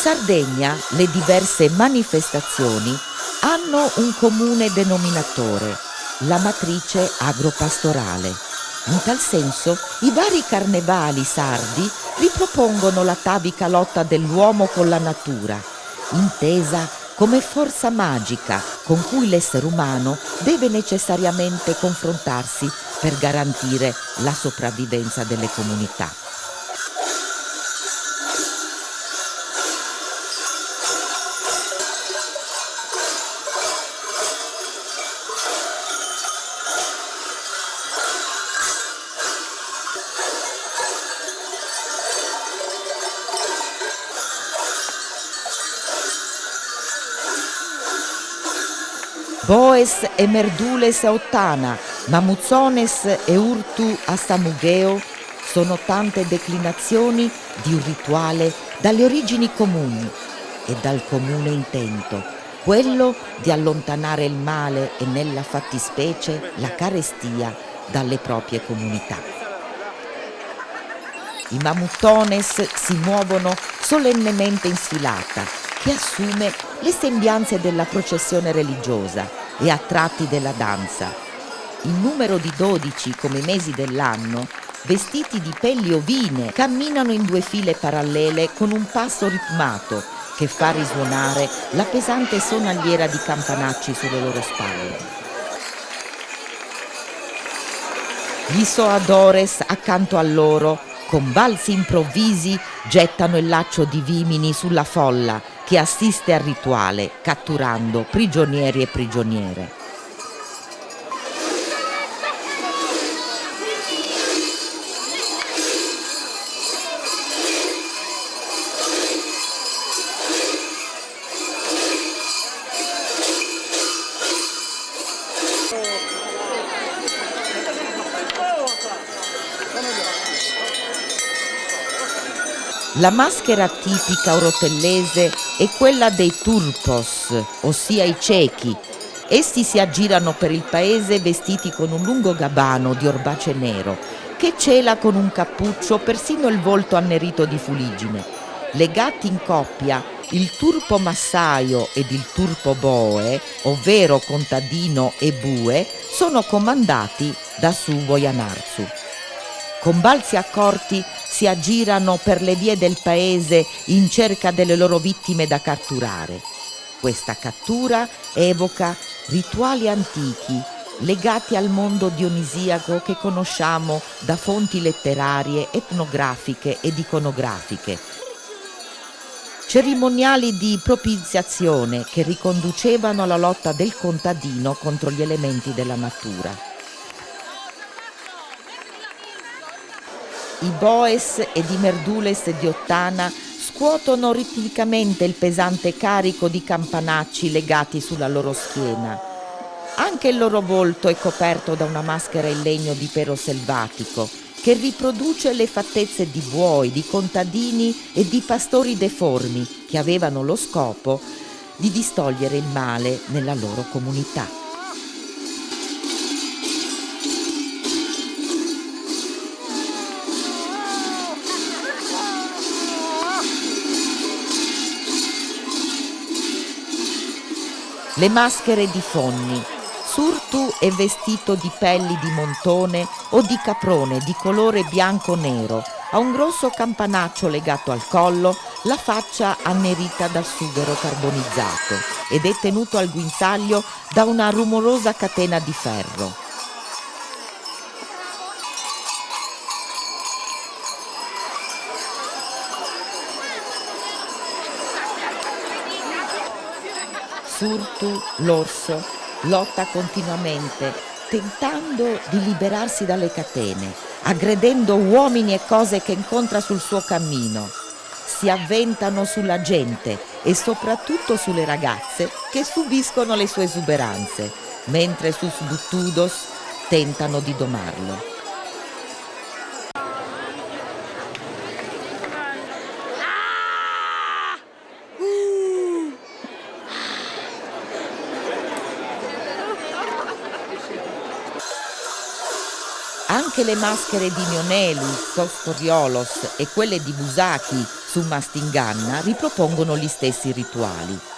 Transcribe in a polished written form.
Sardegna le diverse manifestazioni hanno un comune denominatore, la matrice agropastorale. In tal senso, i vari carnevali sardi ripropongono l'atavica lotta dell'uomo con la natura, intesa come forza magica con cui l'essere umano deve necessariamente confrontarsi per garantire la sopravvivenza delle comunità. Boes e Merdules a Ottana, Mamuzzones e Urtu a Samugeo sono tante declinazioni di un rituale dalle origini comuni e dal comune intento, quello di allontanare il male e nella fattispecie la carestia dalle proprie comunità. I Mamuttones si muovono solennemente in sfilata, che assume le sembianze della processione religiosa e a tratti della danza. In numero di 12 come i mesi dell'anno, vestiti di pelli ovine, camminano in 2 file parallele con un passo ritmato che fa risuonare la pesante sonagliera di campanacci sulle loro spalle. Gli soadores accanto a loro, con balzi improvvisi, gettano il laccio di vimini sulla folla che assiste al rituale, catturando prigionieri e prigioniere. La maschera tipica orotellese è quella dei turpos, ossia i ciechi. Essi si aggirano per il paese vestiti con un lungo gabano di orbace nero che cela con un cappuccio persino il volto annerito di fuliggine. Legati in coppia, il turpo massaio ed il turpo boe, ovvero contadino e bue, sono comandati da Suvo Yanarzu. Con balzi accorti si aggirano per le vie del paese in cerca delle loro vittime da catturare. Questa cattura evoca rituali antichi legati al mondo dionisiaco che conosciamo da fonti letterarie, etnografiche ed iconografiche. Cerimoniali di propiziazione che riconducevano alla lotta del contadino contro gli elementi della natura. I boes ed i merdules di Ottana scuotono ritmicamente il pesante carico di campanacci legati sulla loro schiena. Anche il loro volto è coperto da una maschera in legno di pero selvatico che riproduce le fattezze di buoi, di contadini e di pastori deformi che avevano lo scopo di distogliere il male nella loro comunità. Le maschere di Fonni. Surtu è vestito di pelli di montone o di caprone di colore bianco-nero, ha un grosso campanaccio legato al collo, la faccia annerita dal sughero carbonizzato ed è tenuto al guinzaglio da una rumorosa catena di ferro. Surtu, l'orso, lotta continuamente, tentando di liberarsi dalle catene, aggredendo uomini e cose che incontra sul suo cammino. Si avventano sulla gente e soprattutto sulle ragazze che subiscono le sue esuberanze, mentre sus buttudos tentano di domarlo. Anche le maschere di Nionelis, Soscoriolos e quelle di Busaki Su Mastinganna ripropongono gli stessi rituali.